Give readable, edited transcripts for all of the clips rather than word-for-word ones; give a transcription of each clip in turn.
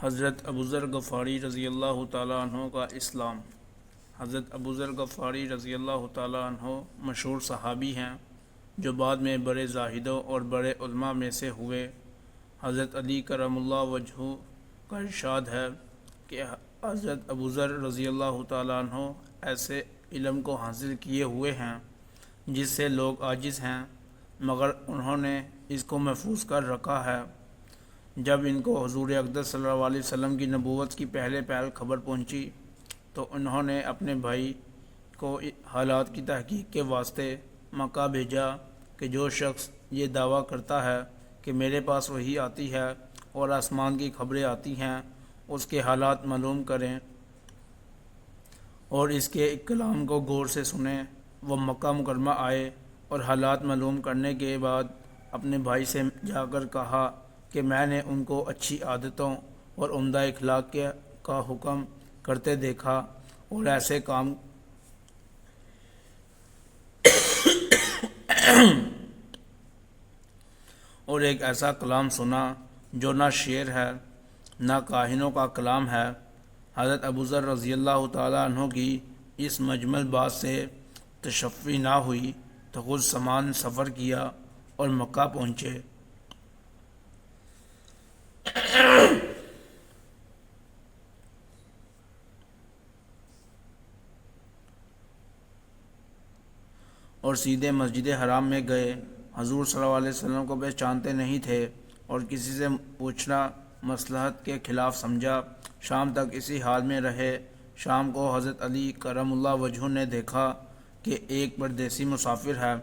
حضرت ابوذر غفاری رضی اللہ تعالیٰ عنہ کا اسلام۔ حضرت ابوذر غفاری رضی اللہ تعالیٰ عنہ مشہور صحابی ہیں جو بعد میں بڑے زاہدوں اور بڑے علماء میں سے ہوئے۔ حضرت علی کرم اللہ وجہہ کا ارشاد ہے کہ حضرت ابوذر رضی اللہ تعالیٰ عنہ ایسے علم کو حاصل کیے ہوئے ہیں جس سے لوگ عاجز ہیں، مگر انہوں نے اس کو محفوظ کر رکھا ہے۔ جب ان کو حضور اقدس صلی اللہ علیہ وسلم کی نبوت کی پہلے خبر پہنچی تو انہوں نے اپنے بھائی کو حالات کی تحقیق کے واسطے مکہ بھیجا کہ جو شخص یہ دعویٰ کرتا ہے کہ میرے پاس وحی آتی ہے اور آسمان کی خبریں آتی ہیں، اس کے حالات معلوم کریں اور اس کے کلام کو غور سے سنیں۔ وہ مکہ مکرمہ آئے اور حالات معلوم کرنے کے بعد اپنے بھائی سے جا کر کہا کہ میں نے ان کو اچھی عادتوں اور عمدہ اخلاق کا حکم کرتے دیکھا اور ایسے کام اور ایک ایسا کلام سنا جو نہ شعر ہے نہ کاہنوں کا کلام ہے۔ حضرت ابوذر رضی اللہ تعالیٰ عنہ کی اس مجمل بات سے تشفی نہ ہوئی تو خود سامان سفر کیا اور مکہ پہنچے۔ اور سیدھے مسجد حرام میں گئے۔ حضور صلی اللہ علیہ وسلم کو پہچانتے نہیں تھے اور کسی سے پوچھنا مصلحت کے خلاف سمجھا۔ شام تک اسی حال میں رہے۔ شام کو حضرت علی کرم اللہ وجہہ نے دیکھا کہ ایک پردیسی مسافر ہے۔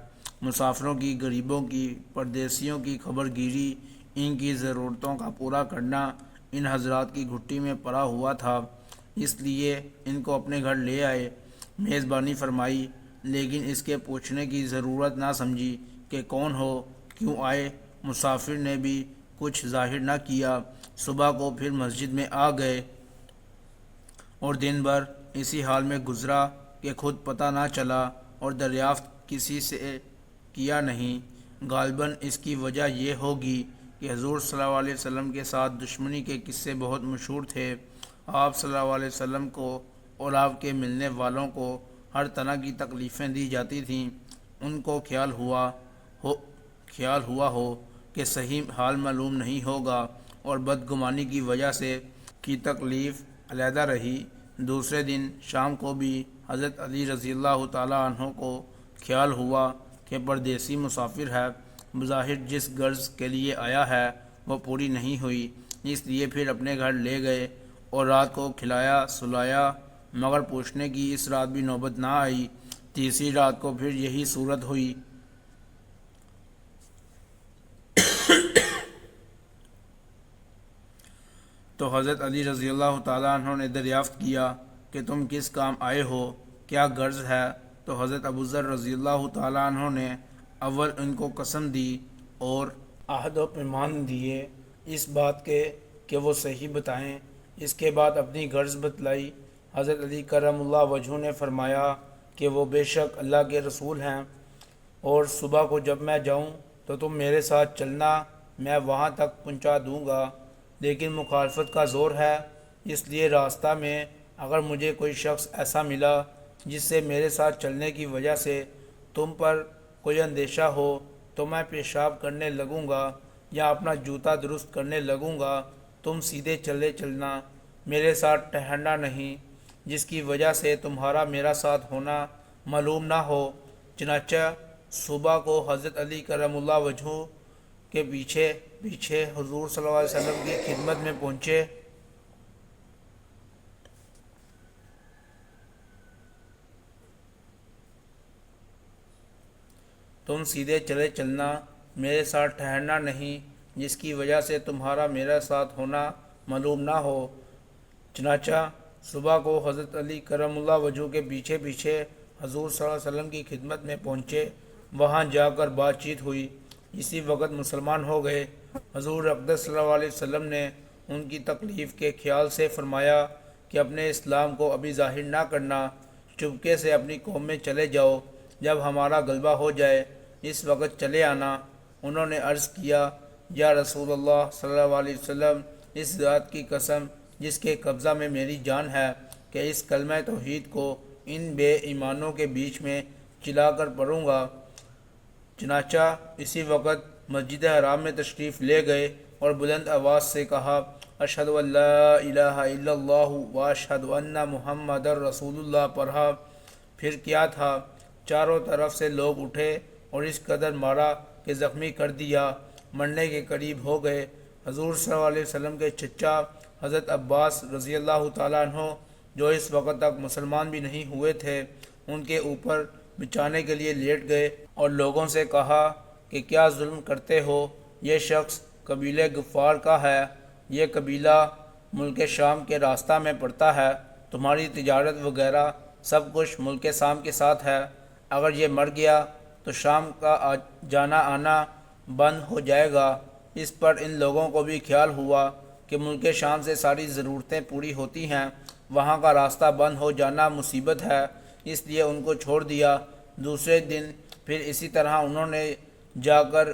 مسافروں کی، غریبوں کی، پردیسیوں کی خبر گیری، ان کی ضرورتوں کا پورا کرنا ان حضرات کی گھٹی میں پڑا ہوا تھا، اس لیے ان کو اپنے گھر لے آئے، میزبانی فرمائی، لیکن اس کے پوچھنے کی ضرورت نہ سمجھی کہ کون ہو، کیوں آئے۔ مسافر نے بھی کچھ ظاہر نہ کیا۔ صبح کو پھر مسجد میں آ گئے اور دن بھر اسی حال میں گزرا کہ خود پتہ نہ چلا اور دریافت کسی سے کیا نہیں۔ غالباً اس کی وجہ یہ ہوگی کہ حضور صلی اللہ علیہ وسلم کے ساتھ دشمنی کے قصے بہت مشہور تھے۔ آپ صلی اللہ علیہ وسلم کو اور آپ کے ملنے والوں کو ہر طرح کی تکلیفیں دی جاتی تھیں۔ ان کو خیال ہوا ہو کہ صحیح حال معلوم نہیں ہوگا اور بدگمانی کی وجہ سے کی تکلیف علیحدہ رہی۔ دوسرے دن شام کو بھی حضرت علی رضی اللہ تعالیٰ عنہ کو خیال ہوا کہ پردیسی مسافر ہے، بظاہر جس غرض کے لیے آیا ہے وہ پوری نہیں ہوئی، اس لیے پھر اپنے گھر لے گئے اور رات کو کھلایا سلایا، مگر پوچھنے کی اس رات بھی نوبت نہ آئی۔ تیسری رات کو پھر یہی صورت ہوئی۔ تو حضرت علی رضی اللہ تعالیٰ عنہ نے دریافت کیا کہ تم کس کام آئے ہو، کیا غرض ہے؟ تو حضرت ابوذر رضی اللہ تعالیٰ عنہ نے اول ان کو قسم دی اور عہد و پیمان دیے اس بات کے کہ وہ صحیح بتائیں۔ اس کے بعد اپنی غرض بتلائی۔ حضرت علی کرم اللہ وجہہ نے فرمایا کہ وہ بے شک اللہ کے رسول ہیں اور صبح کو جب میں جاؤں تو تم میرے ساتھ چلنا، میں وہاں تک پہنچا دوں گا، لیکن مخالفت کا زور ہے، اس لیے راستہ میں اگر مجھے کوئی شخص ایسا ملا جس سے میرے ساتھ چلنے کی وجہ سے تم پر کوئی اندیشہ ہو تو میں پیشاب کرنے لگوں گا یا اپنا جوتا درست کرنے لگوں گا، تم سیدھے چلے چلنا، میرے ساتھ ٹہرنا نہیں، جس کی وجہ سے تمہارا میرا ساتھ ہونا معلوم نہ ہو۔ چنانچہ صبح کو حضرت علی کرم اللہ وجہہ کے پیچھے پیچھے حضور صلی اللہ علیہ وسلم کی خدمت میں پہنچے۔ تم سیدھے چلے چلنا، میرے ساتھ ٹھہرنا نہیں، جس کی وجہ سے تمہارا میرا ساتھ ہونا معلوم نہ ہو۔ چنانچہ صبح کو حضرت علی کرم اللہ وجہہ کے پیچھے پیچھے حضور صلی اللہ علیہ وسلم کی خدمت میں پہنچے۔ وہاں جا کر بات چیت ہوئی، اسی وقت مسلمان ہو گئے۔ حضور اقدس صلی اللہ علیہ وسلم نے ان کی تکلیف کے خیال سے فرمایا کہ اپنے اسلام کو ابھی ظاہر نہ کرنا، چپکے سے اپنی قوم میں چلے جاؤ، جب ہمارا غلبہ ہو جائے اس وقت چلے آنا۔ انہوں نے عرض کیا، یا رسول اللہ صلی اللہ علیہ وسلم، اس ذات کی قسم جس کے قبضہ میں میری جان ہے کہ اس کلمہ توحید کو ان بے ایمانوں کے بیچ میں چلا کر پڑھوں گا۔ چنانچہ اسی وقت مسجد حرام میں تشریف لے گئے اور بلند آواز سے کہا، اشہد ان لا الہ الا اللہ و اشہد ان محمد رسول اللہ پڑھا۔ پھر کیا تھا، چاروں طرف سے لوگ اٹھے اور اس قدر مارا کہ زخمی کر دیا، مرنے کے قریب ہو گئے۔ حضور صلی اللہ علیہ وسلم کے چچا حضرت عباس رضی اللہ تعالیٰ عنہ جو اس وقت تک مسلمان بھی نہیں ہوئے تھے، ان کے اوپر بچانے کے لیے لیٹ گئے اور لوگوں سے کہا کہ کیا ظلم کرتے ہو، یہ شخص قبیلہ غفار کا ہے، یہ قبیلہ ملک شام کے راستہ میں پڑتا ہے، تمہاری تجارت وغیرہ سب کچھ ملک شام کے ساتھ ہے، اگر یہ مر گیا تو شام کا جانا آنا بند ہو جائے گا۔ اس پر ان لوگوں کو بھی خیال ہوا کہ ملک شام سے ساری ضرورتیں پوری ہوتی ہیں، وہاں کا راستہ بند ہو جانا مصیبت ہے، اس لیے ان کو چھوڑ دیا۔ دوسرے دن پھر اسی طرح انہوں نے جا کر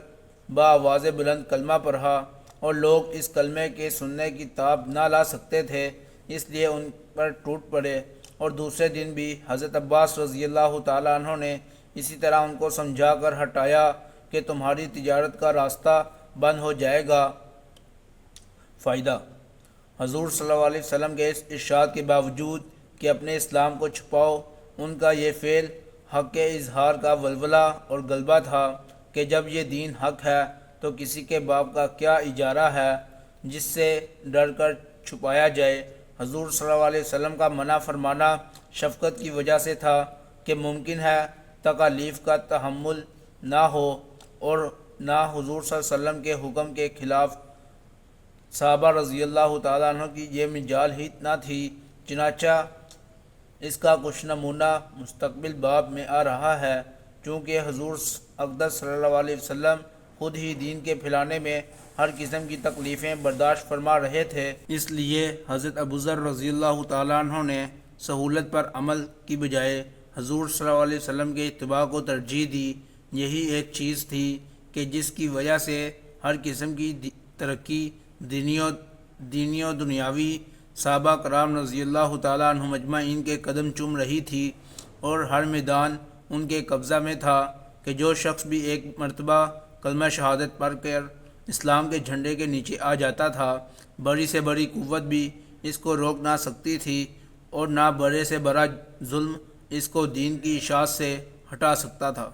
بآواز بلند کلمہ پڑھا اور لوگ اس کلمے کے سننے کی تاب نہ لا سکتے تھے، اس لیے ان پر ٹوٹ پڑے۔ اور دوسرے دن بھی حضرت عباس رضی اللہ تعالیٰ عنہ نے اسی طرح ان کو سمجھا کر ہٹایا کہ تمہاری تجارت کا راستہ بند ہو جائے گا۔ فائدہ: حضور صلی اللہ علیہ وسلم کے اس ارشاد کے باوجود کہ اپنے اسلام کو چھپاؤ، ان کا یہ فعل حق کے اظہار کا ولولہ اور غلبہ تھا کہ جب یہ دین حق ہے تو کسی کے باپ کا کیا اجارہ ہے جس سے ڈر کر چھپایا جائے۔ حضور صلی اللہ علیہ وسلم کا منع فرمانا شفقت کی وجہ سے تھا کہ ممکن ہے تکالیف کا تحمل نہ ہو، اور نہ حضور صلی اللہ علیہ وسلم کے حکم کے خلاف صحابہ رضی اللہ تعالیٰ عنہ کی یہ مجال ہی نہ تھی۔ چنانچہ اس کا کچھ نمونہ مستقبل باب میں آ رہا ہے، چونکہ حضور اقدس صلی اللہ علیہ وسلم خود ہی دین کے پھیلانے میں ہر قسم کی تکلیفیں برداشت فرما رہے تھے، اس لیے حضرت ابوذر رضی اللہ تعالیٰ عنہ نے سہولت پر عمل کی بجائے حضور صلی اللہ علیہ وسلم کے اتباع کو ترجیح دی۔ یہی ایک چیز تھی کہ جس کی وجہ سے ہر قسم کی ترقی دینی و دنیاوی صحابہ کرام رضی اللہ تعالیٰ عنہم اجمعین کے قدم چوم رہی تھی، اور ہر میدان ان کے قبضہ میں تھا کہ جو شخص بھی ایک مرتبہ کلمہ شہادت پڑھ کر اسلام کے جھنڈے کے نیچے آ جاتا تھا، بڑی سے بڑی قوت بھی اس کو روک نہ سکتی تھی، اور نہ بڑے سے بڑا ظلم اس کو دین کی اشاعت سے ہٹا سکتا تھا۔